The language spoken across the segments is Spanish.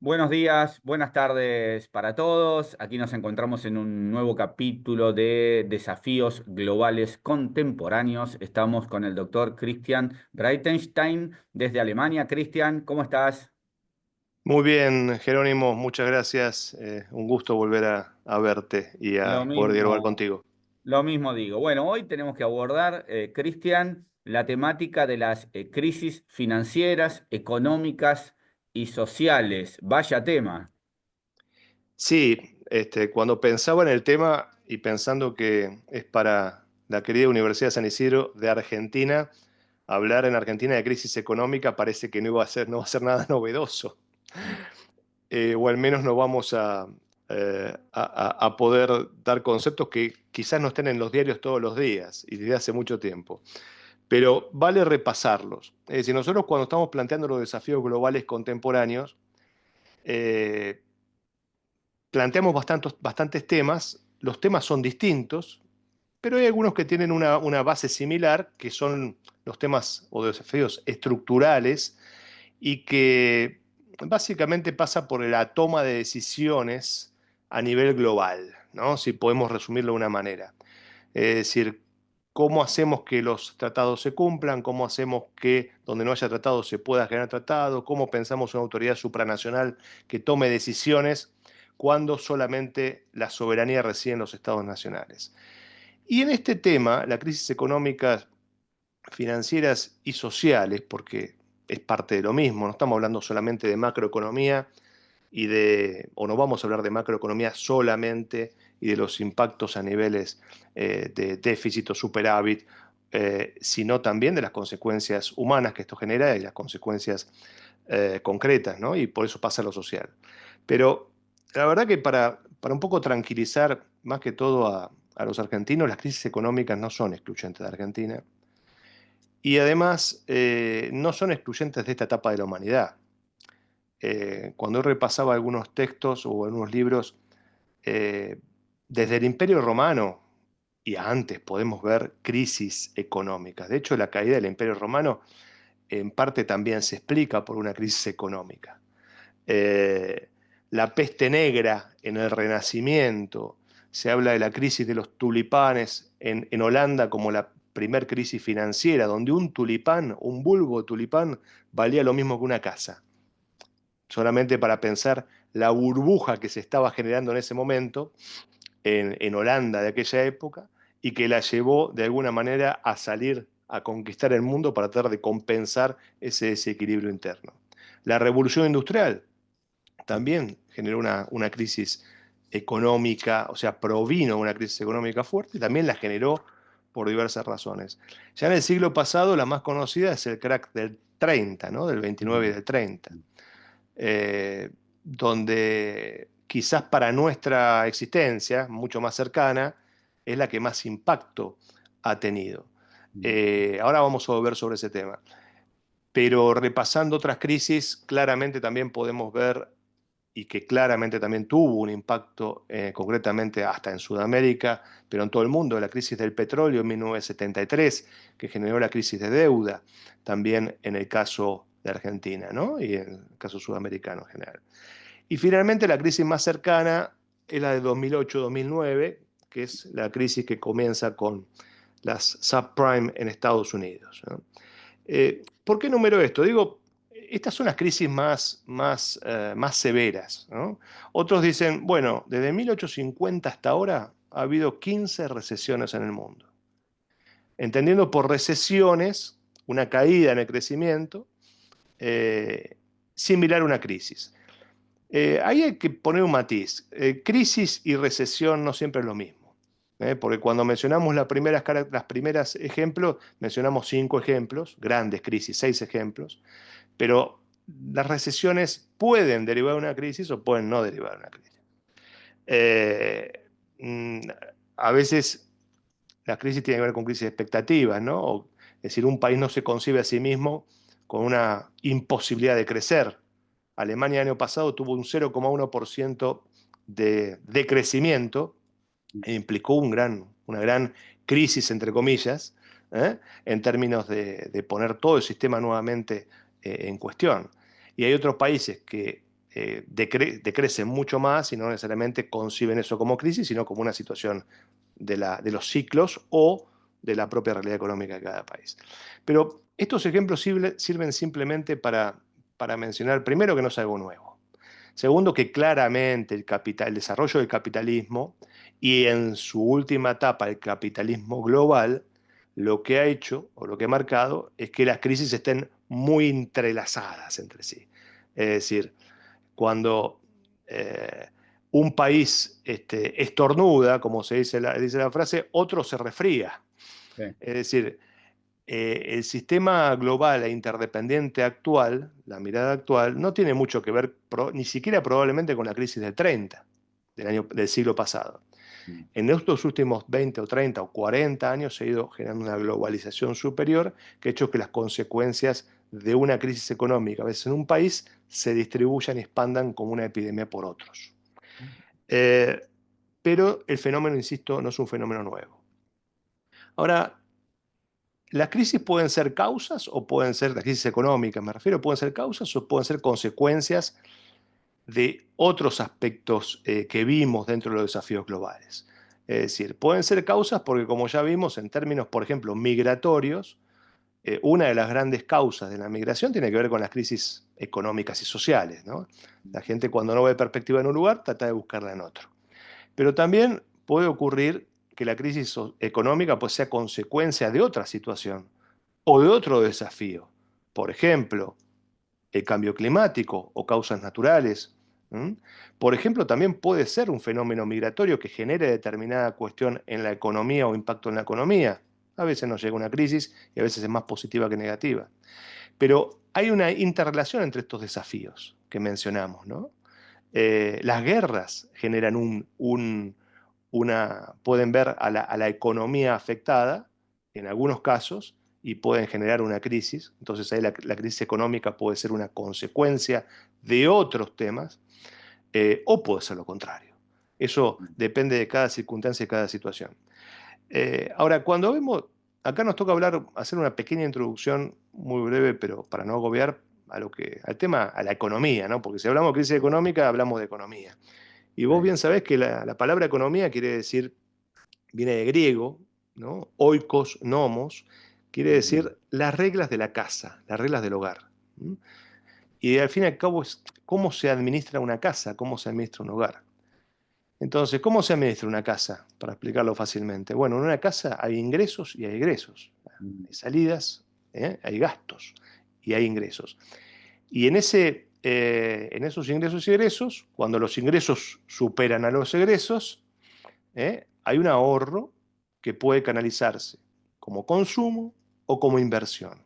Buenos días, buenas tardes para todos. Aquí nos encontramos en un nuevo capítulo de Desafíos Globales Contemporáneos. Estamos con el doctor Christian Breitenstein desde Alemania. Christian, ¿cómo estás? Muy bien, Jerónimo, muchas gracias. Un gusto volver a verte y Lo a poder dialogar mismo, contigo. lo mismo digo. Bueno, hoy tenemos que abordar, Christian, la temática de las crisis financieras, económicas y sociales. Vaya tema. Sí, cuando pensaba en el tema y pensando que es para la querida Universidad de San Isidro de Argentina, hablar en Argentina de crisis económica parece que no va a ser nada novedoso. O al menos no vamos a poder dar conceptos que quizás no estén en los diarios todos los días y desde hace mucho tiempo. Pero vale repasarlos. Es decir, nosotros cuando estamos planteando los desafíos globales contemporáneos, eh, planteamos bastantes temas, los temas son distintos, pero hay algunos que tienen una base similar, que son los temas o desafíos estructurales y que básicamente pasa por la toma de decisiones a nivel global, ¿no? Si podemos resumirlo de una manera. Es decir, cómo hacemos que los tratados se cumplan, cómo hacemos que donde no haya tratados se pueda generar tratados, cómo pensamos una autoridad supranacional que tome decisiones cuando solamente la soberanía reside en los estados nacionales. Y en este tema, la crisis económica, financieras y sociales, porque es parte de lo mismo, no estamos hablando solamente de macroeconomía, o no vamos a hablar de macroeconomía solamente y de los impactos a niveles de déficit o superávit, sino también de las consecuencias humanas que esto genera y las consecuencias concretas, ¿no? Y por eso pasa a lo social. Pero la verdad que para un poco tranquilizar más que todo a los argentinos, las crisis económicas no son excluyentes de Argentina y además no son excluyentes de esta etapa de la humanidad. Cuando repasaba algunos textos o algunos libros, eh, desde el Imperio Romano y antes podemos ver crisis económicas. De hecho, la caída del Imperio Romano en parte también se explica por una crisis económica. Eh, la peste negra en el Renacimiento, se habla de la crisis de los tulipanes en Holanda como la primer crisis financiera, donde un tulipán, un bulbo de tulipán, valía lo mismo que una casa solamente para pensar la burbuja que se estaba generando en ese momento en Holanda de aquella época y que la llevó de alguna manera a salir a conquistar el mundo para tratar de compensar ese desequilibrio interno. La revolución industrial también generó una crisis económica, o sea, provino una crisis económica fuerte y también la generó por diversas razones. Ya en el siglo pasado, la más conocida es el crack del 30, ¿no? Del 29 y del 30, eh, donde quizás para nuestra existencia, mucho más cercana, es la que más impacto ha tenido. Ahora vamos a volver sobre ese tema. Pero repasando otras crisis, claramente también podemos ver, y que claramente también tuvo un impacto concretamente hasta en Sudamérica, pero en todo el mundo, la crisis del petróleo en 1973, que generó la crisis de deuda, también en el caso de Argentina, ¿no? Y en el caso sudamericano en general. Y finalmente la crisis más cercana es la de 2008-2009, que es la crisis que comienza con las subprime en Estados Unidos, ¿no? ¿Por qué número esto? Digo, estas son las crisis más severas, ¿no? Otros dicen, bueno, desde 1850 hasta ahora ha habido 15 recesiones en el mundo. Entendiendo por recesiones una caída en el crecimiento eh, similar a una crisis. Ahí hay que poner un matiz. Crisis y recesión no siempre es lo mismo. Porque cuando mencionamos las primeras ejemplos, mencionamos 5 ejemplos, grandes crisis, 6 ejemplos, pero las recesiones pueden derivar de una crisis o pueden no derivar de una crisis. Eh, mm, a veces la crisis tiene que ver con crisis de expectativas, ¿no? Es decir, un país no se concibe a sí mismo con una imposibilidad de crecer. Alemania el año pasado tuvo un 0,1% de crecimiento e implicó una gran crisis, entre comillas, en términos de poner todo el sistema nuevamente en cuestión. Y hay otros países que decrecen mucho más y no necesariamente conciben eso como crisis, sino como una situación de los ciclos o de la propia realidad económica de cada país. Pero estos ejemplos sirven simplemente para mencionar, primero, que no es algo nuevo. Segundo, que claramente el desarrollo del capitalismo y en su última etapa el capitalismo global, lo que ha hecho o lo que ha marcado es que las crisis estén muy entrelazadas entre sí. Es decir, cuando un país estornuda, como se dice la frase, otro se resfría. Sí, Es decir, el sistema global e interdependiente actual, la mirada actual, no tiene mucho que ver ni siquiera probablemente con la crisis del 30, del siglo pasado. mm, En estos últimos 20 o 30 o 40 años se ha ido generando una globalización superior que ha hecho que las consecuencias de una crisis económica, a veces en un país, se distribuyan y expandan como una epidemia por otros. Eh, pero el fenómeno, insisto, no es un fenómeno nuevo. Ahora, las crisis pueden ser causas o pueden ser, las crisis económicas me refiero, pueden ser causas o pueden ser consecuencias de otros aspectos que vimos dentro de los desafíos globales. Es decir, pueden ser causas porque, como ya vimos, en términos, por ejemplo, migratorios, una de las grandes causas de la migración tiene que ver con las crisis económicas y sociales, ¿no? La gente, cuando no ve perspectiva en un lugar, trata de buscarla en otro. Pero también puede ocurrir que la crisis económica pues, sea consecuencia de otra situación o de otro desafío. Por ejemplo, el cambio climático o causas naturales. ¿Mm? Por ejemplo, también puede ser un fenómeno migratorio que genere determinada cuestión en la economía o impacto en la economía. A veces nos llega una crisis y a veces es más positiva que negativa. Pero hay una interrelación entre estos desafíos que mencionamos, ¿no? Las guerras generan pueden ver a la economía afectada, en algunos casos, y pueden generar una crisis. Entonces ahí la crisis económica puede ser una consecuencia de otros temas, o puede ser lo contrario. Eso mm, depende de cada circunstancia y cada situación. Ahora, cuando vemos, acá nos toca hablar, hacer una pequeña introducción muy breve, pero para no agobiar al tema, a la economía, ¿no? Porque si hablamos de crisis económica, hablamos de economía. Y vos sí, bien sabés que la palabra economía quiere decir, viene de griego, ¿no? Oikos, nomos, quiere mm, decir las reglas de la casa, las reglas del hogar. ¿Mm? Y al fin y al cabo es cómo se administra una casa, cómo se administra un hogar. Entonces, ¿cómo se administra una casa? Para explicarlo fácilmente. Bueno, en una casa hay ingresos y hay egresos. mm, Hay salidas, hay gastos y hay ingresos. Y en esos ingresos y egresos, cuando los ingresos superan a los egresos, hay un ahorro que puede canalizarse como consumo o como inversión.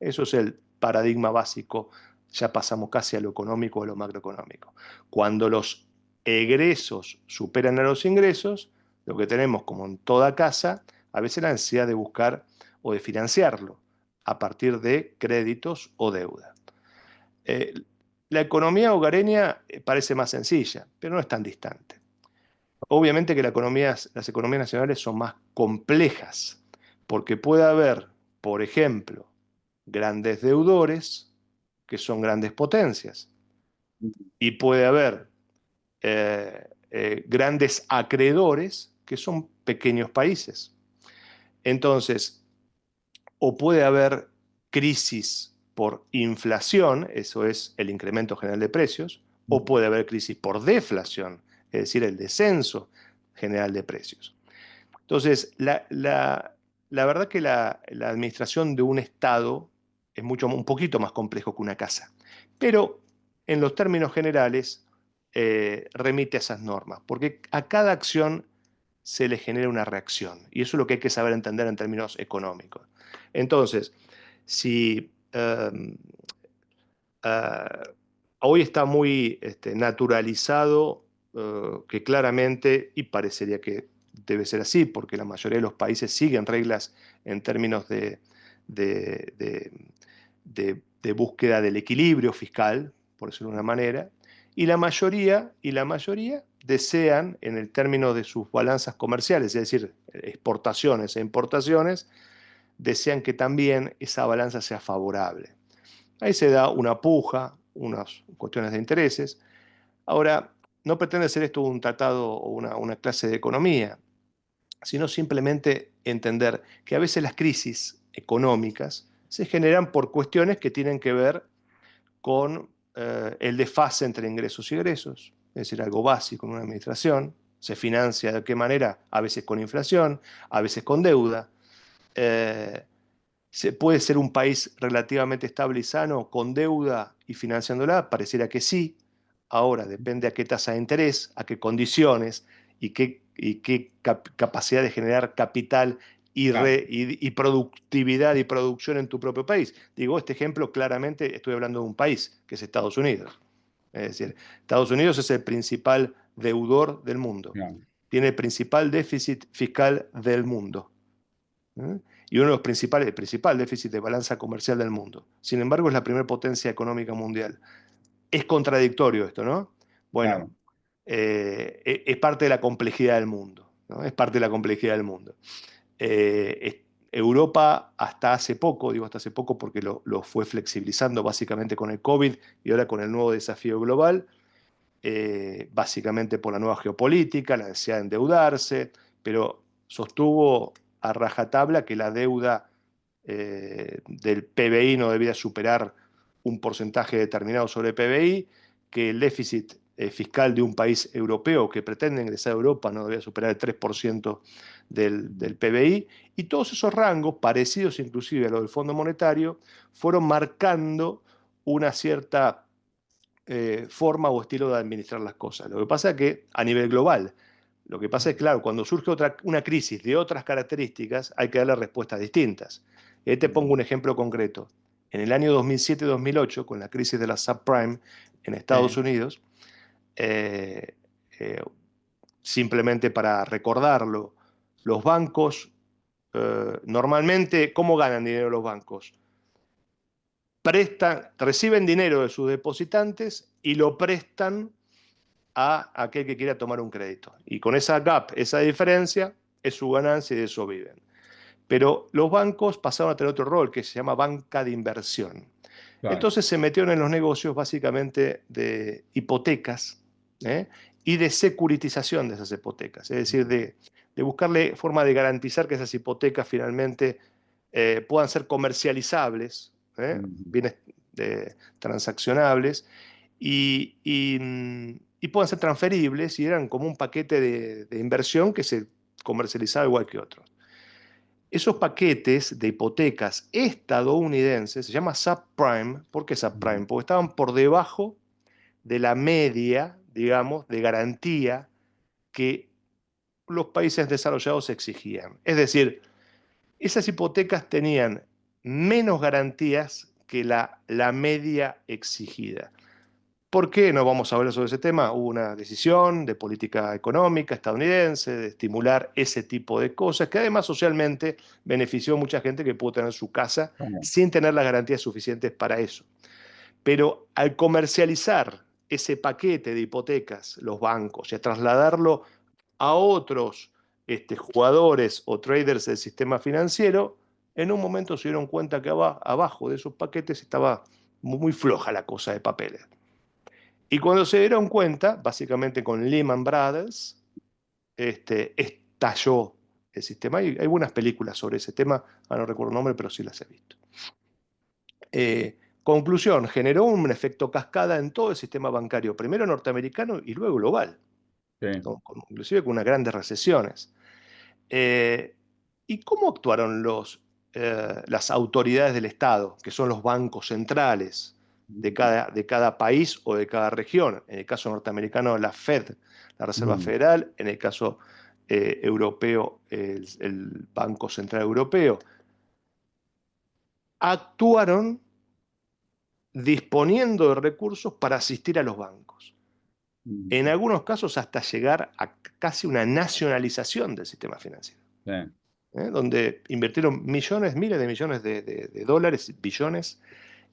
Eso es el paradigma básico. Ya pasamos casi a lo económico o a lo macroeconómico. Cuando los egresos superan a los ingresos, lo que tenemos, como en toda casa, a veces la necesidad de buscar o de financiarlo a partir de créditos o deuda. Eh, la economía hogareña parece más sencilla, pero no es tan distante. Obviamente que las economías nacionales son más complejas, porque puede haber, por ejemplo, grandes deudores, que son grandes potencias, mm, y puede haber grandes acreedores, que son pequeños países. Entonces, o puede haber crisis por inflación, eso es el incremento general de precios, o mm, puede haber crisis por deflación, es decir, el descenso general de precios. Entonces, la verdad que la administración de un Estado es un poquito más complejo que una casa, pero en los términos generales remite a esas normas, porque a cada acción se le genera una reacción, y eso es lo que hay que saber entender en términos económicos. Entonces, si hoy está muy naturalizado que claramente, y parecería que debe ser así, porque la mayoría de los países siguen reglas en términos de, de- de búsqueda del equilibrio fiscal, por decirlo de una manera, y la mayoría desean, en el término de sus balanzas comerciales, es decir, exportaciones e importaciones, desean que también esa balanza sea favorable. Ahí se da una puja unas cuestiones de intereses. Ahora, no pretende ser esto un tratado o una clase de economía, sino simplemente entender que a veces las crisis económicas se generan por cuestiones que tienen que ver con el desfase entre ingresos y egresos, es decir, algo básico en una administración. Se financia de qué manera, a veces con inflación, a veces con deuda. Eh, ¿Puede ser un país relativamente estable y sano con deuda y financiándola? Pareciera que sí. Ahora depende a qué tasa de interés, a qué condiciones y qué capacidad de generar capital Claro, y productividad y producción en tu propio país. Digo, este ejemplo claramente estoy hablando de un país, que es Estados Unidos. Es decir, Estados Unidos es el principal deudor del mundo. claro, Tiene el principal déficit fiscal del mundo. ¿Eh? Y uno de los principales, el principal déficit de balanza comercial del mundo. Sin embargo, es la primera potencia económica mundial. Es contradictorio esto, ¿no? Bueno, claro, es parte de la complejidad del mundo, ¿no? Es parte de la complejidad del mundo. Europa hasta hace poco, digo hasta hace poco porque lo fue flexibilizando básicamente con el COVID y ahora con el nuevo desafío global, básicamente por la nueva geopolítica, la necesidad de endeudarse, pero sostuvo a rajatabla que la deuda del PBI no debía superar un porcentaje determinado sobre el PBI, que el déficit fiscal de un país europeo que pretende ingresar a Europa no debía superar el 3% del PBI, y todos esos rangos, parecidos inclusive a los del Fondo Monetario, fueron marcando una cierta forma o estilo de administrar las cosas. Lo que pasa es que a nivel global, lo que pasa es, claro, cuando surge una crisis de otras características, hay que darle respuestas distintas. Y ahí te pongo un ejemplo concreto. En el año 2007-2008, con la crisis de la subprime en Estados sí, Unidos, eh, eh, simplemente para recordarlo, los bancos, normalmente, ¿cómo ganan dinero los bancos? Reciben dinero de sus depositantes y lo prestan a aquel que quiera tomar un crédito. Y con esa gap, esa diferencia, es su ganancia y de eso viven. Pero los bancos pasaron a tener otro rol que se llama banca de inversión. claro. Entonces se metieron en los negocios básicamente de hipotecas, ¿eh? Y de securitización de esas hipotecas, es decir, de buscarle forma de garantizar que esas hipotecas finalmente puedan ser comercializables, Ujú. bienes transaccionables y puedan ser transferibles y eran como un paquete de inversión que se comercializaba igual que otros. Esos paquetes de hipotecas estadounidenses se llama subprime. ¿Por qué subprime? Porque estaban por debajo de la media, digamos, de garantía que los países desarrollados exigían. Es decir, esas hipotecas tenían menos garantías que la media exigida. ¿Por qué no vamos a hablar sobre ese tema? Hubo una decisión de política económica estadounidense de estimular ese tipo de cosas, que además socialmente benefició a mucha gente que pudo tener su casa Claro, sin tener las garantías suficientes para eso. Pero al comercializar ese paquete de hipotecas, los bancos, y a trasladarlo a otros jugadores o traders del sistema financiero, en un momento se dieron cuenta que abajo de esos paquetes estaba muy floja la cosa de papeles. Y cuando se dieron cuenta, básicamente con Lehman Brothers, estalló el sistema. Hay buenas películas sobre ese tema, no recuerdo el nombre, pero sí las he visto. Conclusión, generó un efecto cascada en todo el sistema bancario, primero norteamericano y luego global, sí. inclusive con unas grandes recesiones. Eh, ¿Y cómo actuaron las autoridades del Estado, que son los bancos centrales de cada país o de cada región? En el caso norteamericano, la Fed, la Reserva Mm, Federal; en el caso europeo, el Banco Central Europeo. Actuaron disponiendo de recursos para asistir a los bancos. En mm, algunos casos hasta llegar a casi una nacionalización del sistema financiero. sí, Donde invirtieron millones, miles de millones de dólares, billones,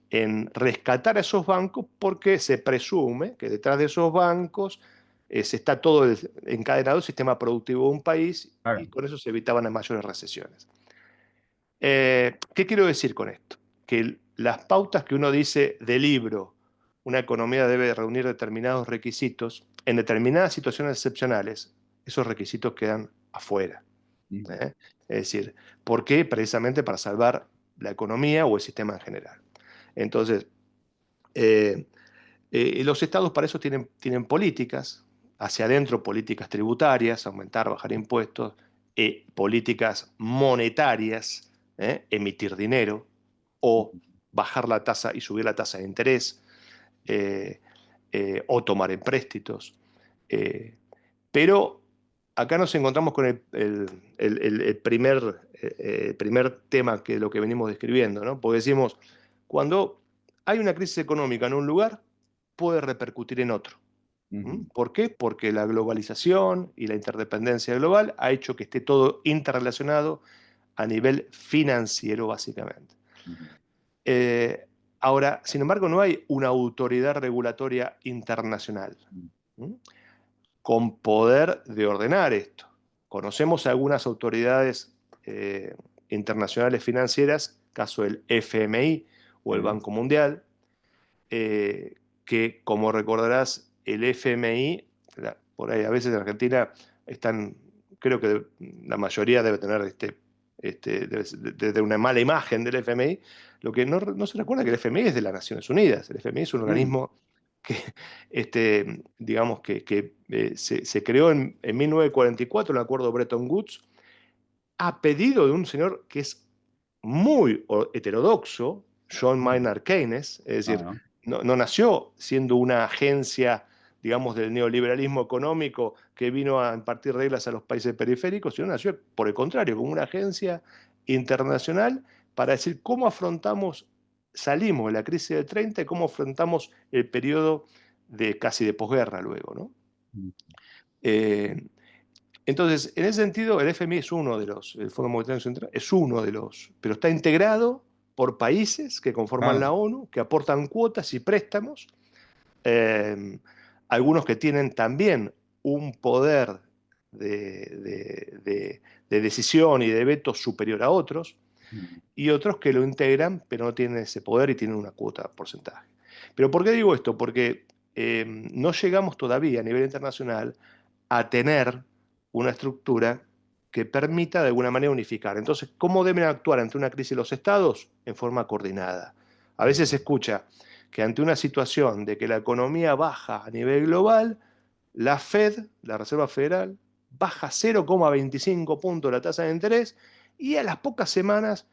en rescatar a esos bancos porque se presume que detrás de esos bancos se está todo encadenado el sistema productivo de un país y claro. con eso se evitaban las mayores recesiones. ¿Qué quiero decir con esto? Que las pautas que uno dice de libro una economía debe reunir determinados requisitos, en determinadas situaciones excepcionales, esos requisitos quedan afuera. ¿Eh? Es decir, ¿por qué? Precisamente para salvar la economía o el sistema en general. Entonces, eh, los estados para eso tienen políticas, hacia adentro políticas tributarias, aumentar, bajar impuestos, políticas monetarias, emitir dinero o bajar la tasa y subir la tasa de interés, eh, o tomar empréstitos. Eh, pero acá nos encontramos con el primer tema que lo que venimos describiendo, ¿no? Porque decimos, cuando hay una crisis económica en un lugar, puede repercutir en otro. ¿Por qué? Porque la globalización y la interdependencia global ha hecho que esté todo interrelacionado a nivel financiero, básicamente. Eh, Ahora, sin embargo, no hay una autoridad regulatoria internacional, ¿m? Con poder de ordenar esto. Conocemos algunas autoridades eh, internacionales financieras, caso del FMI o el Banco Mundial, eh, que, como recordarás, el FMI, por ahí a veces en Argentina están, creo que la mayoría debe tener desde una mala imagen del FMI, lo que no se recuerda que el FMI es de las Naciones Unidas. El FMI es un organismo que, digamos, se creó en 1944, en el acuerdo Bretton Woods, a pedido de un señor que es muy heterodoxo, John Maynard Keynes, es decir, Ah, no nació siendo una agencia, digamos, del neoliberalismo económico que vino a impartir reglas a los países periféricos, sino nació, por el contrario, como una agencia internacional para decir cómo salimos de la crisis del 30 y cómo afrontamos el periodo casi de posguerra luego, ¿no? Eh, entonces, en ese sentido, el FMI es uno de el Fondo Monetario Central, es uno de pero está integrado por países que conforman la claro. ONU, que aportan cuotas y préstamos, eh, algunos que tienen también un poder de decisión y de veto superior a otros, y otros que lo integran, pero no tienen ese poder y tienen una cuota porcentaje. Pero ¿por qué digo esto? Porque no llegamos todavía a nivel internacional a tener una estructura que permita de alguna manera unificar. Entonces, ¿cómo deben actuar ante una crisis los estados? En forma coordinada. A veces se escucha que ante una situación de que la economía baja a nivel global, la Fed, la Reserva Federal, baja 0,25 puntos la tasa de interés y a las pocas semanas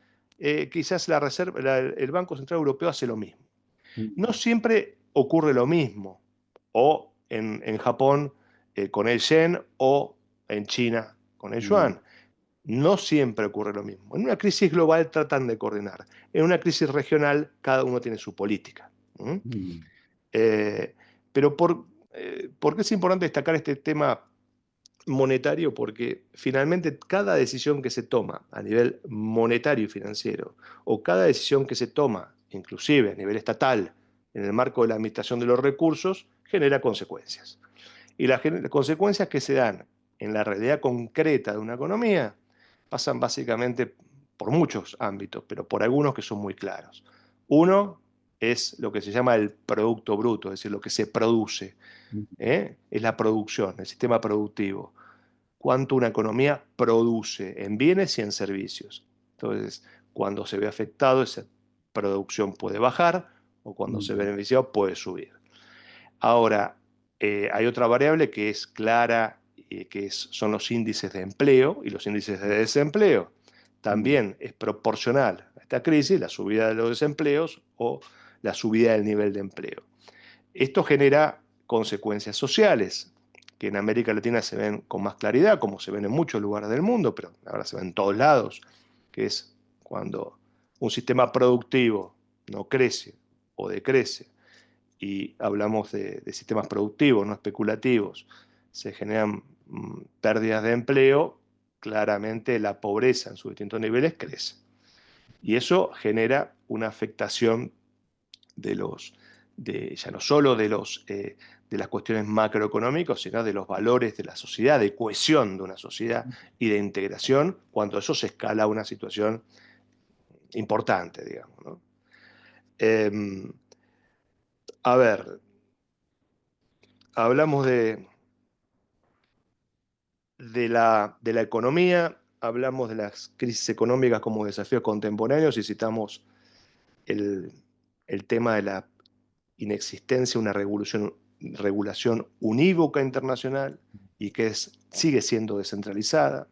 quizás el Banco Central Europeo hace lo mismo. No siempre ocurre lo mismo, o en Japón con el yen o en China con el yuan. No siempre ocurre lo mismo. En una crisis global tratan de coordinar. En una crisis regional cada uno tiene su política. ¿Mm? Eh, pero ¿por qué es importante destacar este tema monetario? Porque finalmente cada decisión que se toma a nivel monetario y financiero, o cada decisión que se toma, inclusive a nivel estatal, en el marco de la administración de los recursos, genera consecuencias. Y las consecuencias que se dan en la realidad concreta de una economía pasan básicamente por muchos ámbitos, pero por algunos que son muy claros. Uno es lo que se llama el producto bruto, es decir, lo que se produce. Es la producción, el sistema productivo. Cuánto una economía produce en bienes y en servicios. Entonces, cuando se ve afectado, esa producción puede bajar o cuando se ve beneficiado puede subir. Ahora, hay otra variable que es clara, son los índices de empleo y los índices de desempleo. También es proporcional a esta crisis la subida de los desempleos o la subida del nivel de empleo. Esto genera consecuencias sociales, que en América Latina se ven con más claridad, como se ven en muchos lugares del mundo, pero ahora se ven en todos lados, que es cuando un sistema productivo no crece o decrece, y hablamos de sistemas productivos, no especulativos, se generan pérdidas de empleo, claramente la pobreza en sus distintos niveles crece. Y eso genera una afectación de ya no solo de las cuestiones macroeconómicas, sino de los valores de la sociedad, de cohesión de una sociedad y de integración, cuando eso se escala a una situación importante, digamos, ¿no? A ver, hablamos de la economía, hablamos de las crisis económicas como desafíos contemporáneos y citamos el, el tema de la inexistencia de una regulación unívoca internacional y que sigue siendo descentralizada.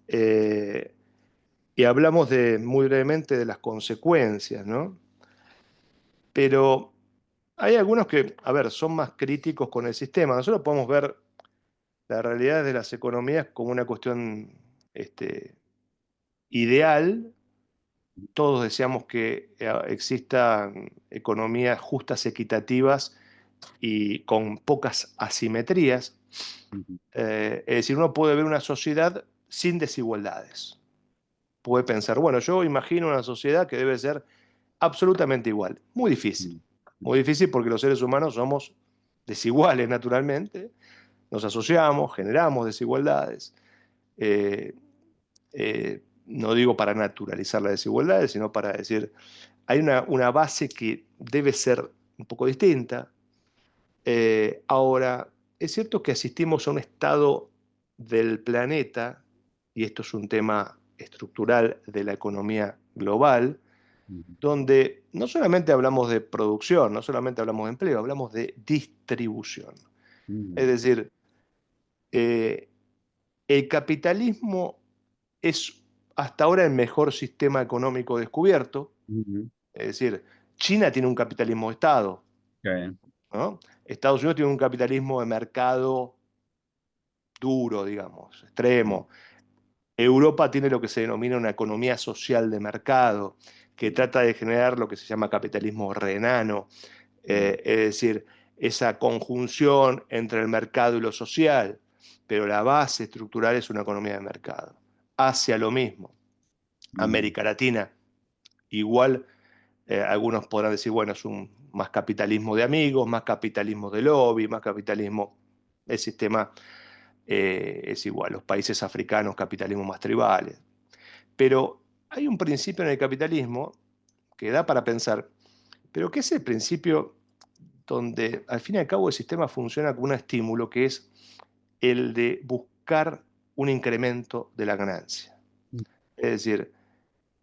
Eh, y hablamos muy brevemente de las consecuencias, ¿no? Pero hay algunos que, a ver, son más críticos con el sistema. Nosotros podemos ver la realidad de las economías como una cuestión ideal. Todos deseamos que existan economías justas, equitativas y con pocas asimetrías. Ujú, Es decir, uno puede ver una sociedad sin desigualdades. Puede pensar, bueno, yo imagino una sociedad que debe ser absolutamente igual. ujú, Muy difícil porque los seres humanos somos desiguales naturalmente, nos asociamos, generamos desigualdades. Eh, no digo para naturalizar las desigualdades, sino para decir, hay una base que debe ser un poco distinta. Ahora, es cierto que asistimos a un estado del planeta, y esto es un tema estructural de la economía global, ujú, donde no solamente hablamos de producción, no solamente hablamos de empleo, hablamos de distribución. Es ujú, decir, eh, el capitalismo es hasta ahora el mejor sistema económico descubierto. ujú. Es decir, China tiene un capitalismo de Estado, Ok, ¿no? Estados Unidos tiene un capitalismo de mercado duro, digamos, ujú, extremo. Europa tiene lo que se denomina una economía social de mercado, que trata de generar lo que se llama capitalismo renano, ujú, es decir, esa conjunción entre el mercado y lo social, pero la base estructural es una economía de mercado. Asia lo mismo, ujú, América Latina igual, algunos podrán decir, bueno, es un más capitalismo de amigos, más capitalismo de lobby, más capitalismo, el sistema es igual, los países africanos, capitalismo más tribales. Pero hay un principio en el capitalismo que da para pensar, pero ¿qué es el principio donde al fin y al cabo el sistema funciona con un estímulo que es el de buscar un incremento de la ganancia? Es decir,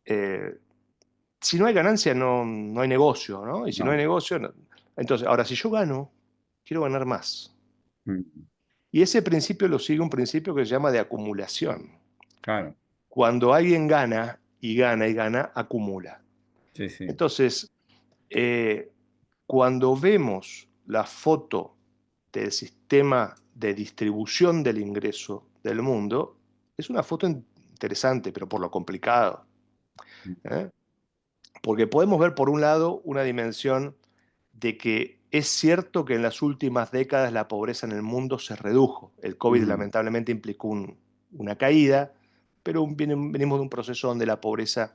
eh, si no hay ganancia no hay negocio, ¿no? Y si no hay no, negocio, entonces, ahora si yo gano, quiero ganar más. ujú, Y ese principio lo sigue un principio que se llama de acumulación. claro, Cuando alguien gana y gana y gana, acumula. sí, sí. Entonces, eh, cuando vemos la foto del sistema de distribución del ingreso del mundo, es una foto interesante, pero por lo complicado. ¿Eh? Porque podemos ver, por un lado, una dimensión de que es cierto que en las últimas décadas la pobreza en el mundo se redujo. El COVID Ujú, lamentablemente implicó una caída, pero venimos de un proceso donde la pobreza,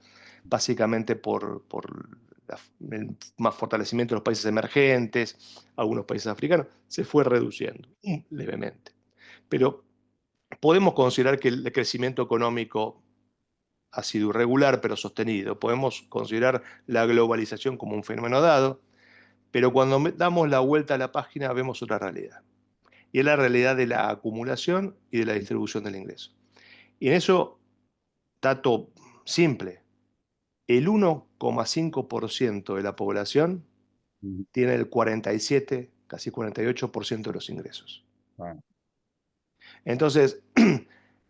básicamente por el más fortalecimiento de los países emergentes, algunos países africanos, se fue reduciendo levemente. Pero podemos considerar que el crecimiento económico ha sido irregular pero sostenido. Podemos considerar la globalización como un fenómeno dado, pero cuando damos la vuelta a la página vemos otra realidad. Y es la realidad de la acumulación y de la distribución del ingreso. Y en eso, dato simple, el 1,5% de la población ujú, tiene el 47, casi 48% de los ingresos. claro, Entonces,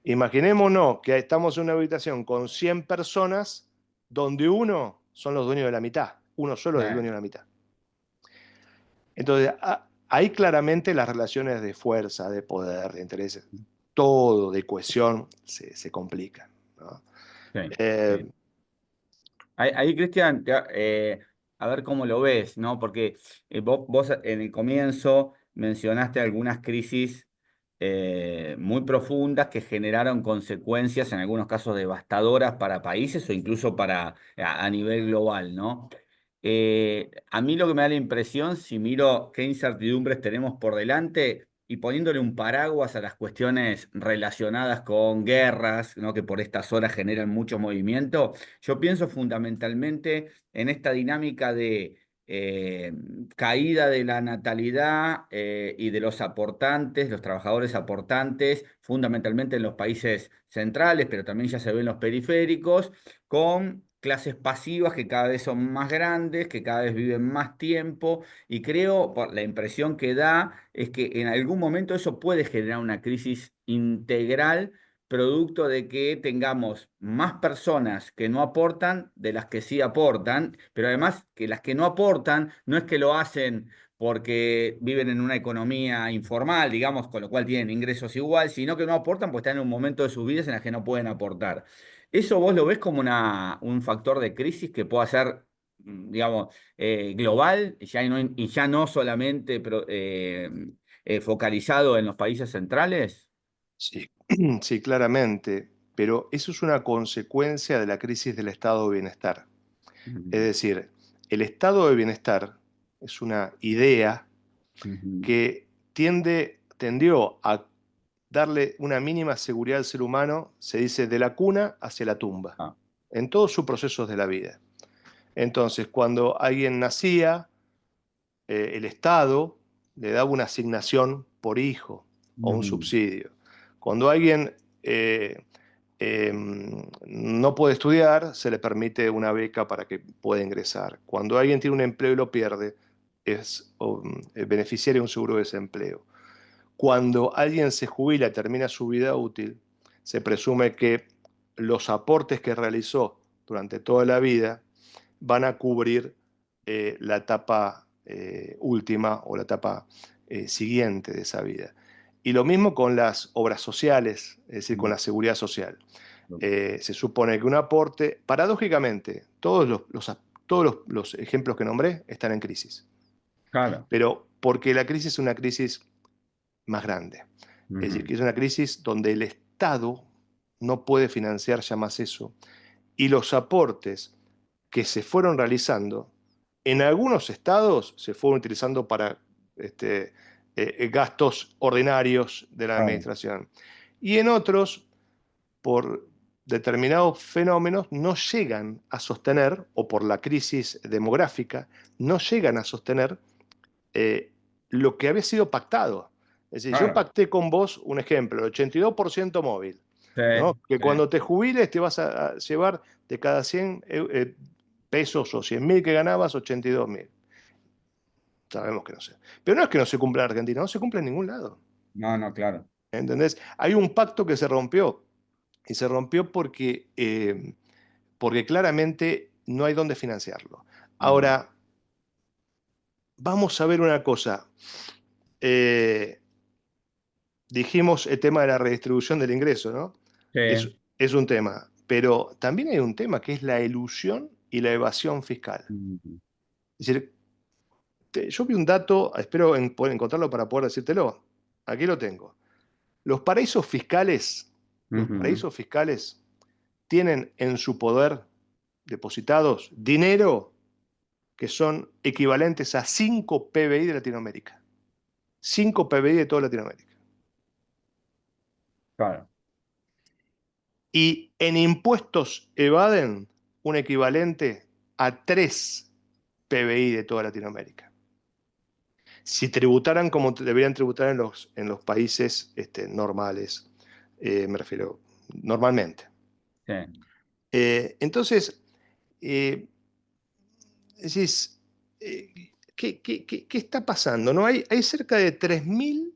imaginémonos que estamos en una habitación con 100 personas donde uno son los dueños de la mitad, uno solo es el dueño de la mitad. Entonces, ahí claramente las relaciones de fuerza, de poder, de intereses, todo de cohesión se complican, ¿no? sí, Eh, sí. Ahí, Cristian, a ver cómo lo ves, ¿no? Porque vos en el comienzo mencionaste algunas crisis muy profundas que generaron consecuencias, en algunos casos devastadoras para países o incluso a nivel global, ¿no? A mí lo que me da la impresión, si miro qué incertidumbres tenemos por delante y poniéndole un paraguas a las cuestiones relacionadas con guerras, ¿no? Que por estas horas generan mucho movimiento, yo pienso fundamentalmente en esta dinámica de eh, caída de la natalidad y de los aportantes, los trabajadores aportantes, fundamentalmente en los países centrales, pero también ya se ve en los periféricos, con clases pasivas que cada vez son más grandes, que cada vez viven más tiempo, y creo, por la impresión que da, es que en algún momento eso puede generar una crisis integral producto de que tengamos más personas que no aportan de las que sí aportan, pero además que las que no aportan no es que lo hacen porque viven en una economía informal, digamos, con lo cual tienen ingresos igual, sino que no aportan porque están en un momento de sus vidas en las que no pueden aportar. ¿Eso vos lo ves como un factor de crisis que pueda ser, digamos, global y ya no solamente focalizado en los países centrales? Sí, sí, claramente, pero eso es una consecuencia de la crisis del estado de bienestar. Es Ujú, decir, el estado de bienestar es una idea ujú. que tendió a darle una mínima seguridad al ser humano, se dice, de la cuna hacia la tumba, Ah, en todos sus procesos de la vida. Entonces, cuando alguien nacía, el Estado le daba una asignación por hijo o un ujú. subsidio. Cuando alguien eh, eh, no puede estudiar, se le permite una beca para que pueda ingresar. Cuando alguien tiene un empleo y lo pierde, es beneficiario de un seguro de desempleo. Cuando alguien se jubila, termina su vida útil, se presume que los aportes que realizó durante toda la vida van a cubrir la etapa última o la etapa siguiente de esa vida. Y lo mismo con las obras sociales, es decir, con Mm, la seguridad social. Se supone que un aporte, paradójicamente, todos los ejemplos que nombré están en crisis, claro. pero porque la crisis es una crisis más grande. Es decir, Ujú. que es una crisis donde el Estado no puede financiar ya más eso. Y los aportes que se fueron realizando, en algunos estados se fueron utilizando para gastos ordinarios de la Claro. administración. Y en otros, por determinados fenómenos, no llegan a sostener, o por la crisis demográfica, no llegan a sostener eh, lo que había sido pactado. Es decir, yo Claro. pacté con vos un ejemplo, el 82% móvil, Sí, ¿no? Que sí. cuando te jubiles te vas a llevar de cada 100 pesos o 100.000 que ganabas, 82.000. Sabemos que no sé. Pero no es que no se cumpla en Argentina, no se cumple en ningún lado. No, no, claro. ¿Entendés? Hay un pacto que se rompió. Y se rompió porque claramente no hay dónde financiarlo. Ujú. Ahora, vamos a ver una cosa. Eh, Dijimos el tema de la redistribución del ingreso, ¿no? Es, Sí. es un tema, pero también hay un tema que es la elusión y la evasión fiscal. Ujú. Es decir, yo vi un dato, espero poder encontrarlo para poder decírtelo. Aquí lo tengo. Los paraísos fiscales, los Ujú. paraísos fiscales tienen en su poder depositados dinero que son equivalentes a 5 PBI de Latinoamérica. 5 PBI de toda Latinoamérica. Claro. Y en impuestos evaden un equivalente a 3 PBI de toda Latinoamérica. Si tributaran como deberían tributar en los países normales, me refiero normalmente. Sí. Entonces, eh, decís, ¿qué está pasando? ¿No? Hay cerca de 3.000,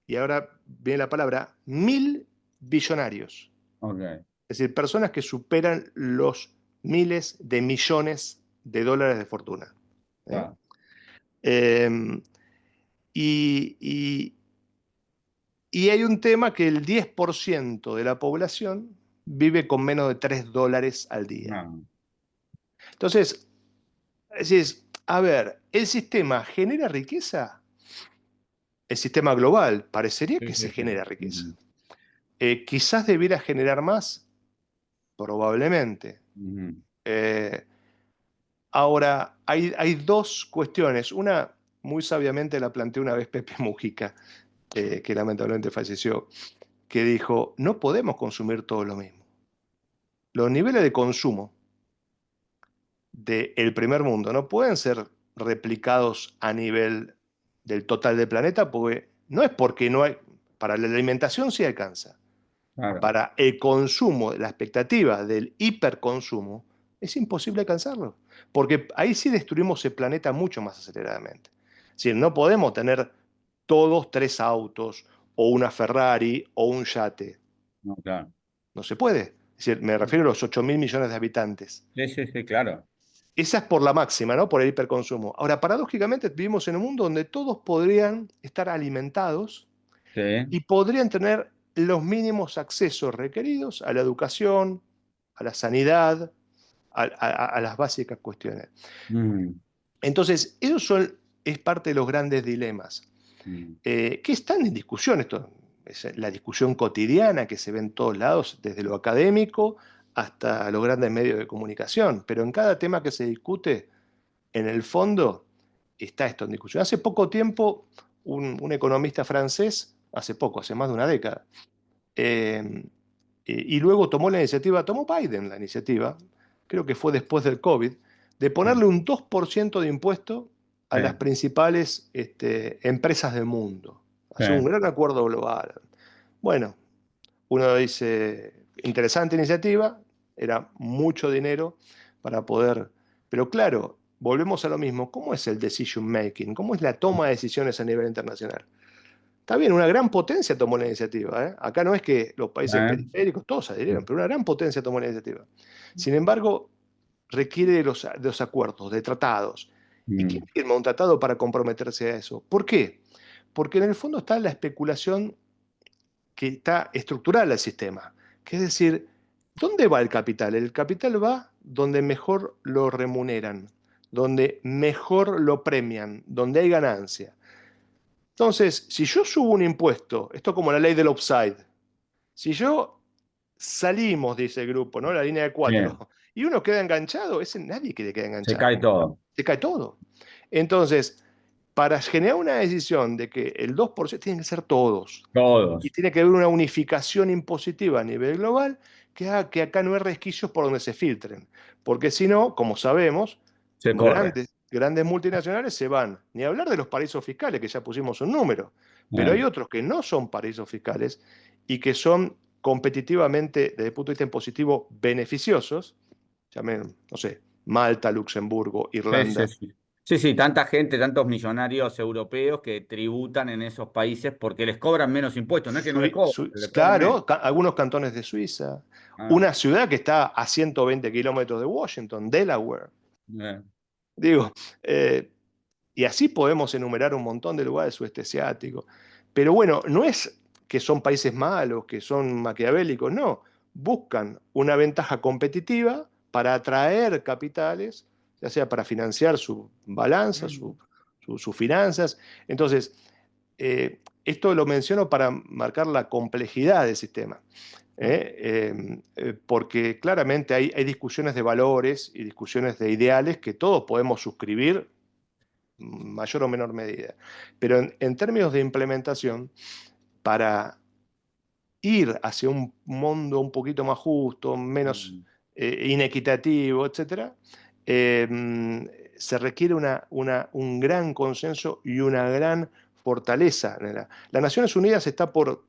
y ahora viene la palabra, 1.000 billonarios. Ok. Es decir, personas que superan los miles de millones de dólares de fortuna. ¿Eh? Claro. Eh, y, y- y hay un tema que el 10% de la población vive con menos de $3 al día. No. Entonces, decís, a ver, ¿el sistema genera riqueza? El sistema global parecería Sí, que se sí, sí. genera riqueza. Ujú. Quizás debiera generar más, probablemente. Ujú. Eh, Ahora, hay dos cuestiones. Una, muy sabiamente la planteó una vez Pepe Mujica, que lamentablemente falleció, que dijo, no podemos consumir todo lo mismo. Los niveles de consumo del primer mundo no pueden ser replicados a nivel del total del planeta, porque no es porque no hay, para la alimentación sí alcanza, Claro, para el consumo, la expectativa del hiperconsumo, es imposible alcanzarlo, porque ahí sí destruimos el planeta mucho más aceleradamente. Es decir, no podemos tener todos 3 autos o una Ferrari o un yate. no, claro. No se puede. Es decir, me refiero a los 8.000 millones de habitantes. Sí, sí, sí, claro. Esa es por la máxima, ¿no? Por el hiperconsumo. Ahora, paradójicamente, vivimos en un mundo donde todos podrían estar alimentados Sí. y podrían tener los mínimos accesos requeridos a la educación, a la sanidad, a las básicas cuestiones. Mm, Entonces, es parte de los grandes dilemas, mm. que están en discusión. Esto es la discusión cotidiana que se ve en todos lados, desde lo académico hasta los grandes medios de comunicación. Pero en cada tema que se discute, en el fondo está esto en discusión. Hace poco tiempo, un economista francés, hace poco, hace más de una década, eh, y luego tomó Biden la iniciativa, creo que fue después del COVID, de Sí, ponerle un 2% de impuesto a las sí, principales empresas del mundo. sí. Hacer un gran acuerdo global. Bueno, uno dice, interesante iniciativa, era mucho dinero para poder, pero claro, volvemos a lo mismo, ¿cómo es el decision making? ¿Cómo es la toma de decisiones a nivel internacional? Está bien, una gran potencia tomó la iniciativa, ¿eh? Acá no es que los países periféricos todos adhirieron, pero una gran potencia tomó la iniciativa. Sin embargo, requiere de los acuerdos, de tratados. ¿Y quién Mm, firma un tratado para comprometerse a eso? ¿Por qué? Porque en el fondo está la especulación que está estructural al sistema. Que es decir, ¿dónde va el capital? El capital va donde mejor lo remuneran, donde mejor lo premian, donde hay ganancia. Entonces, si yo subo un impuesto, esto es como la ley del upside, si yo salimos de ese grupo, ¿no? La línea de sí, cuatro, y uno queda enganchado, ese nadie quiere quedar se cae enganchado. todo. Se cae todo. Entonces, para generar una decisión de que el 2% tienen que ser todos, y Todos. tiene que haber una unificación impositiva a nivel global que haga que acá no hay resquicios por donde se filtren. Porque si no, como sabemos, Se corre. grandes multinacionales se van. Ni hablar de los paraísos fiscales, que ya pusimos un número. Pero Eh, hay otros que no son paraísos fiscales y que son competitivamente, desde el punto de vista impositivo, beneficiosos. Llamen, no sé, Malta, Luxemburgo, sí, sí, Irlanda. sí. Sí, sí, tanta gente, tantos millonarios europeos que tributan en esos países porque les cobran menos impuestos. No es que no les cobran, les cobran menos. Claro, algunos cantones de Suiza. Ah, Una ciudad que está a 120 kilómetros de Washington, Delaware. eh, Digo, eh, y así podemos enumerar un montón de lugares sudeste asiático. Pero bueno, no es que son países malos, que son maquiavélicos, no. Buscan una ventaja competitiva para atraer capitales, ya sea para financiar su balanza, sus finanzas. Entonces, esto lo menciono para marcar la complejidad del sistema. Porque claramente hay discusiones de valores y discusiones de ideales que todos podemos suscribir mayor o menor medida. Pero en términos de implementación, para ir hacia un mundo un poquito más justo, menos mm, inequitativo, etcétera, se requiere un gran consenso y una gran fortaleza. Las Naciones Unidas estaba por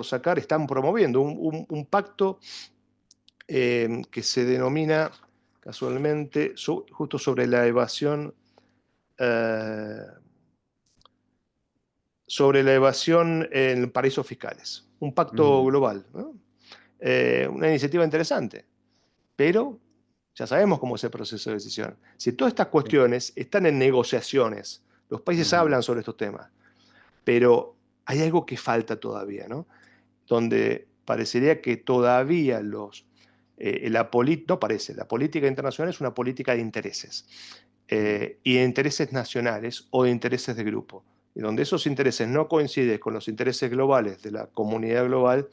sacar, están promoviendo un pacto que se denomina casualmente justo eh, sobre la evasión en paraísos fiscales, un pacto mm, global, ¿no? Una iniciativa interesante, pero ya sabemos cómo es el proceso de decisión. Si todas estas cuestiones están en negociaciones, los países mm, hablan sobre estos temas, pero hay algo que falta todavía, ¿no? Donde parecería que todavía no parece, la política internacional es una política de intereses, mm. y de intereses nacionales o de intereses de grupo, y donde esos intereses no coinciden con los intereses globales de la comunidad global,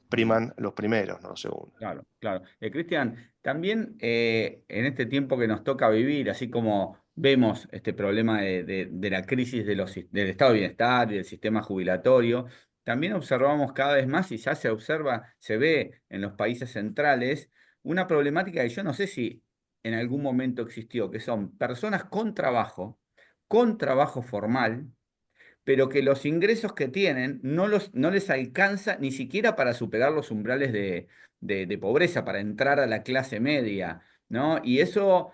Mm. priman los primeros, no los segundos. Claro, claro. Cristian, también en este tiempo que nos toca vivir, así como vemos este problema de la crisis del estado de bienestar y del sistema jubilatorio, también observamos cada vez más y ya se observa, se ve en los países centrales, una problemática que yo no sé si en algún momento existió, que son personas con trabajo formal, pero que los ingresos que tienen no les alcanza ni siquiera para superar los umbrales de pobreza, para entrar a la clase media, ¿no? Y eso,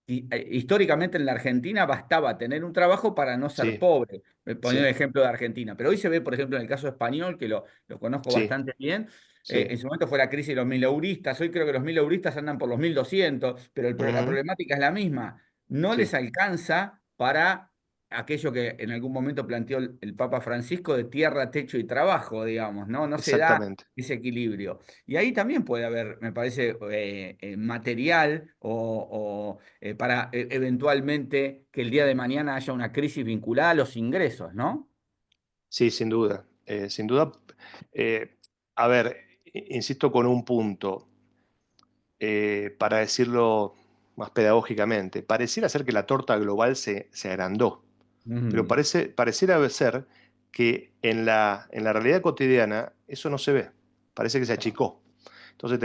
históricamente en la Argentina bastaba tener un trabajo para no ser Sí, pobre, poniendo el sí, ejemplo de Argentina. Pero hoy se ve, por ejemplo, en el caso español, que lo conozco sí, bastante bien. sí. En su momento fue la crisis de los mileuristas, hoy creo que los mileuristas andan por los 1.200, pero la Ujú, problemática es la misma. No les sí, alcanza para aquello que en algún momento planteó el Papa Francisco de tierra, techo y trabajo, digamos, ¿no? No se da exactamente. ese equilibrio. Y ahí también puede haber, me parece, material para eventualmente que el día de mañana haya una crisis vinculada a los ingresos, ¿no? Sí, sin duda. Sin duda. Eh, a ver, insisto con un punto, para decirlo más pedagógicamente. Pareciera ser que la torta global se agrandó, pero Mm, pareciera ser que en la realidad cotidiana eso no se ve. Parece que se claro, achicó. Entonces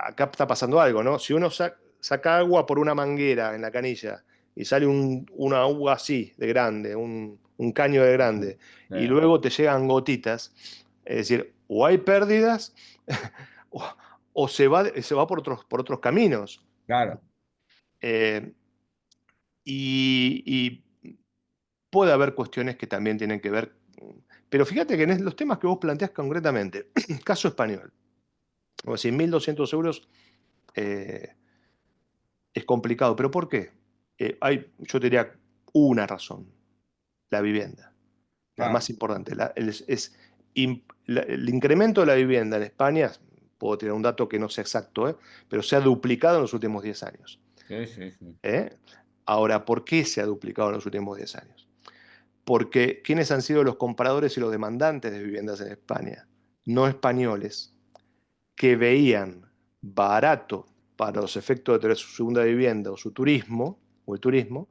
acá está pasando algo, ¿no? Si uno saca agua por una manguera en la canilla y sale una uva así de grande, un caño de sí, grande, y sí, luego te llegan gotitas, es decir, o hay pérdidas o, o se va por otros caminos. claro, Eh, y puede haber cuestiones que también tienen que ver, pero fíjate que en los temas que vos planteás concretamente, caso español, como decir, 1.200 euros, eh, es complicado. ¿Pero por qué? Yo te diría una razón: la vivienda, la más claro. importante. El incremento de la vivienda en España, puedo tirar un dato que no sea exacto, pero se ha duplicado en los últimos 10 años. Sí, sí, sí. ¿eh? Ahora, ¿por qué se ha duplicado en los últimos 10 años? Porque ¿quiénes han sido los compradores y los demandantes de viviendas en España? No españoles, que veían barato para los efectos de tener su segunda vivienda o su turismo, o el turismo,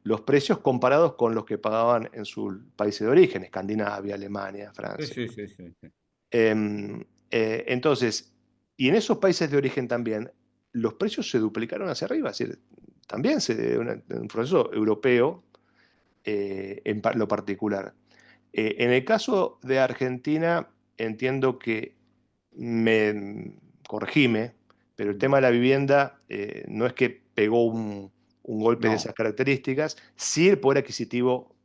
los precios comparados con los que pagaban en sus países de origen, Escandinavia, Alemania, Sí, Francia. sí, sí, sí, sí. Entonces, y en esos países de origen también, los precios se duplicaron hacia arriba, es decir, también un proceso europeo, en lo particular. En el caso de Argentina, entiendo que, corregime, pero el Mm. tema de la vivienda, no es que pegó un golpe de No. esas características, sí el poder adquisitivo,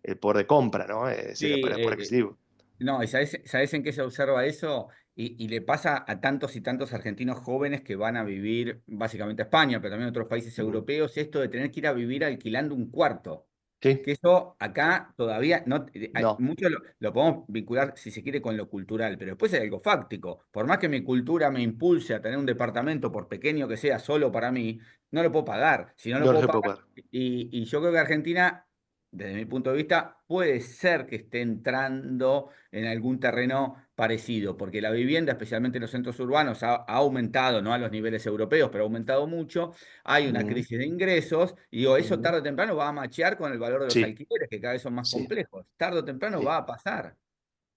el poder de compra, ¿no? Es decir, Sí, el poder adquisitivo. no, ¿y sabes en qué se observa eso? Y le pasa a tantos y tantos argentinos jóvenes que van a vivir básicamente a España, pero también a otros países Ujú. europeos, esto de tener que ir a vivir alquilando un cuarto. Sí, Que eso acá todavía no, no, mucho lo podemos vincular, si se quiere, con lo cultural, pero después hay algo fáctico. Por más que mi cultura me impulse a tener un departamento, por pequeño que sea, solo para mí, no lo puedo pagar. Si no lo no puedo se puede pagar, pagar. y yo creo que Argentina, desde mi punto de vista, puede ser que esté entrando en algún terreno parecido, porque la vivienda, especialmente en los centros urbanos, ha aumentado, no a los niveles europeos, pero ha aumentado mucho. Hay una Ujú, crisis de ingresos, y digo, eso ujú. tarde o temprano va a machear con el valor de los Sí, alquileres, que cada vez son más sí, complejos. Tarde o temprano sí. va a pasar,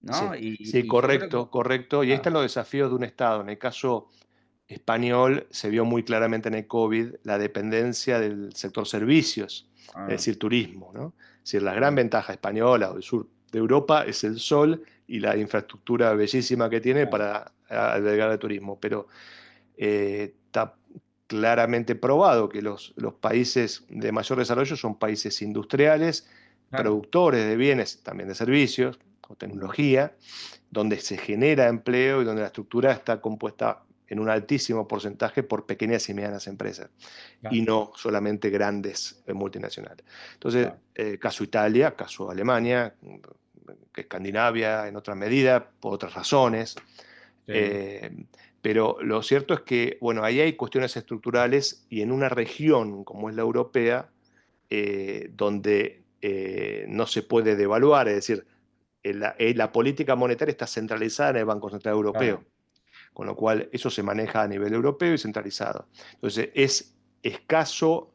¿no? Sí, sí, Y yo creo que... correcto, correcto. Y ahí Ah, están los desafíos de un Estado. En el caso español se vio muy claramente en el COVID la dependencia del sector servicios, es ah, decir, turismo, ¿no? Es decir, la gran ah, ventaja española o del sur de Europa es el sol y la infraestructura bellísima que tiene ah, para albergar el turismo. Pero está claramente probado que los países de mayor desarrollo son países industriales, claro. productores de bienes, también de servicios o Mm, tecnología, donde se genera empleo y donde la estructura está compuesta en un altísimo porcentaje por pequeñas y medianas empresas, y claro, no solamente grandes, multinacionales. Entonces, claro. caso Italia, caso Alemania, que Escandinavia en otra medida, por otras razones. Sí, eh, pero lo cierto es que, bueno, ahí hay cuestiones estructurales, y en una región como es la europea, donde no se puede devaluar, es decir, la política monetaria está centralizada en el Banco Central claro. Europeo, con lo cual eso se maneja a nivel europeo y centralizado. Entonces es escaso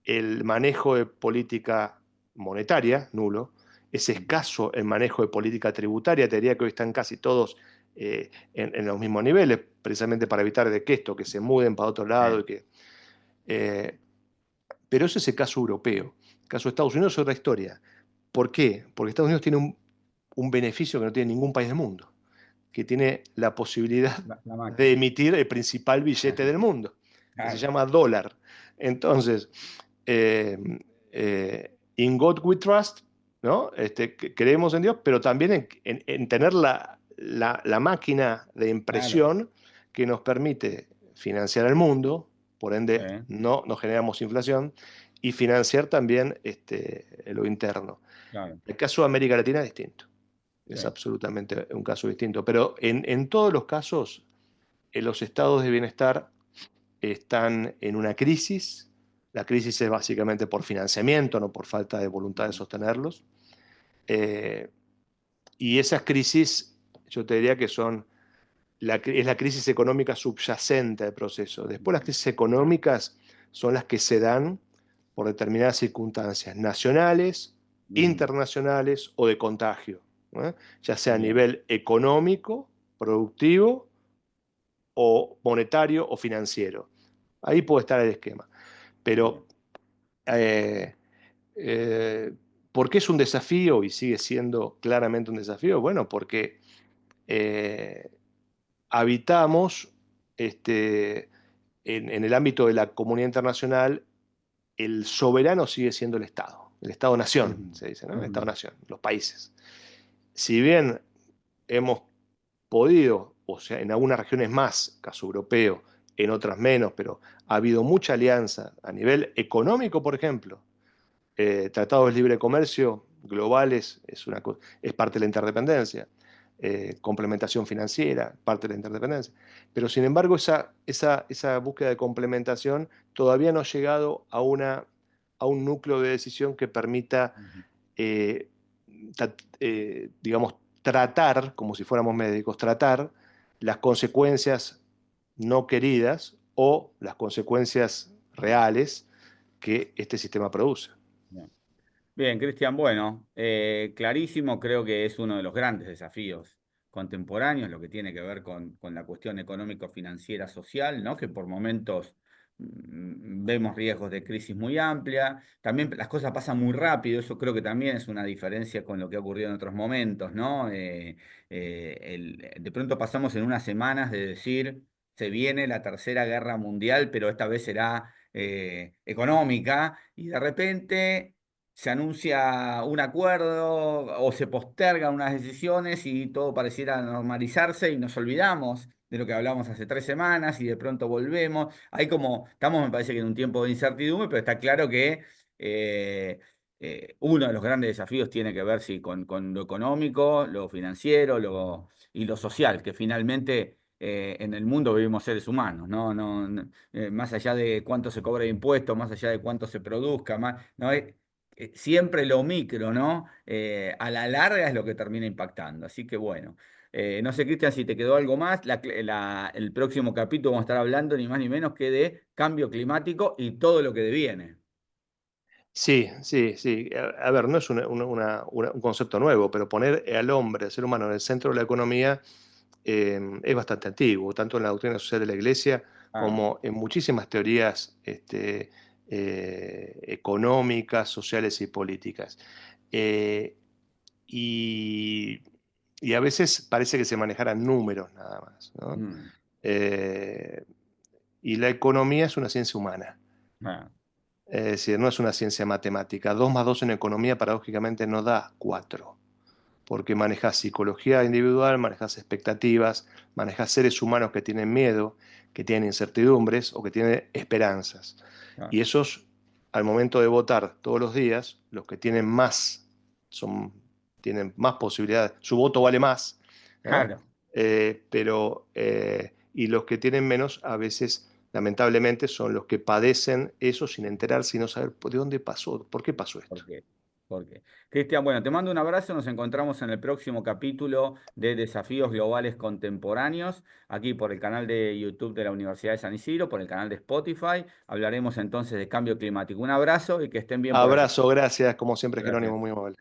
el manejo de política monetaria, nulo, es Mm, escaso el manejo de política tributaria, te diría que hoy están casi todos en los mismos niveles, precisamente para evitar de que esto, que se muden para otro lado. Eh, pero ese es el caso europeo. El caso de Estados Unidos es otra historia. ¿Por qué? Porque Estados Unidos tiene un beneficio que no tiene ningún país del mundo, que tiene la posibilidad La de máquina. emitir el principal billete del mundo, que se Claro, llama dólar. Entonces, eh, in God we trust, ¿no? Creemos en Dios, pero también en tener la máquina de claro. impresión que nos permite financiar el mundo, por Sí, ende no generamos inflación, y financiar también lo interno. claro. El caso de América Latina es distinto, es Sí. absolutamente un caso distinto, pero en todos los casos, los estados de bienestar están en una crisis. La crisis es básicamente por financiamiento, no por falta de voluntad de Ujú. sostenerlos. Eh, y esas crisis, yo te diría que es la crisis económica subyacente al proceso. Después las crisis económicas son las que se dan por determinadas circunstancias nacionales, Ujú. internacionales o de contagio, ¿eh? Ya sea a Bien. nivel económico, productivo o monetario o financiero. Ahí puede estar el esquema. Bien. Pero, eh, eh, ¿por qué es un desafío y sigue siendo claramente un desafío? Bueno, porque eh, habitamos en el ámbito de la comunidad internacional, el soberano sigue siendo el Estado-nación, Ujú. se dice, ¿no? El Ujú. Estado-nación, los países. Si bien hemos podido, o sea, en algunas regiones más, caso europeo, en otras menos, pero ha habido mucha alianza a nivel económico, por ejemplo. Tratados de libre comercio globales es parte de la interdependencia. Complementación financiera, parte de la interdependencia. Pero sin embargo, esa búsqueda de complementación todavía no ha llegado a un núcleo de decisión que permita Ujú. eh, digamos, tratar, como si fuéramos médicos, tratar las consecuencias no queridas o las consecuencias reales que este sistema produce. Bien. Bien, Cristian, bueno, clarísimo, creo que es uno de los grandes desafíos contemporáneos, lo que tiene que ver con la cuestión económico-financiera social, ¿no? Que por momentos vemos riesgos de crisis muy amplia, también las cosas pasan muy rápido, eso creo que también es una diferencia con lo que ha ocurrido en otros momentos, ¿no? De pronto pasamos en unas semanas de decir, se viene la Tercera Guerra Mundial, pero esta vez será económica, y de repente se anuncia un acuerdo o se postergan unas decisiones y todo pareciera normalizarse y nos olvidamos de lo que hablamos hace 3 semanas y de pronto volvemos. Hay como, estamos me parece que en un tiempo de incertidumbre, pero está claro que eh, uno de los grandes desafíos tiene que ver sí, con lo económico, lo financiero y lo social, que finalmente en el mundo vivimos seres humanos, ¿no? Más allá de cuánto se cobra de impuestos, más allá de cuánto se produzca, más, ¿no? Siempre lo micro, ¿no? A la larga es lo que termina impactando. Así que bueno, no sé, Cristian, si te quedó algo más. El próximo capítulo vamos a estar hablando ni más ni menos que de cambio climático y todo lo que deviene. Sí, sí, sí. A ver, no es un concepto nuevo, pero poner al hombre, al ser humano, en el centro de la economía es bastante antiguo, tanto en la doctrina social de la Iglesia Ah, como en muchísimas teorías económicas, sociales y políticas. Eh, y, y a veces parece que se manejaran números nada más, ¿no? mm, Eh, y la economía es una ciencia humana. ah, Es decir, no es una ciencia matemática. 2 más 2 en economía paradójicamente no da 4, porque manejas psicología individual, manejas expectativas, manejas seres humanos que tienen miedo, que tienen incertidumbres o que tienen esperanzas. ah, Y esos, al momento de votar todos los días, los que tienen más, tienen más posibilidades, su voto vale más, ¿no? claro. Y los que tienen menos, a veces, lamentablemente, son los que padecen eso sin enterarse y no saber de dónde pasó, por qué pasó esto. ¿Por qué? ¿Por qué? Cristian, bueno, te mando un abrazo. Nos encontramos en el próximo capítulo de Desafíos Globales Contemporáneos, aquí por el canal de YouTube de la Universidad de San Isidro, por el canal de Spotify. Hablaremos entonces de cambio climático. Un abrazo y que estén bien por allá. Abrazo, gracias, como siempre, Gracias. Jerónimo, muy amable.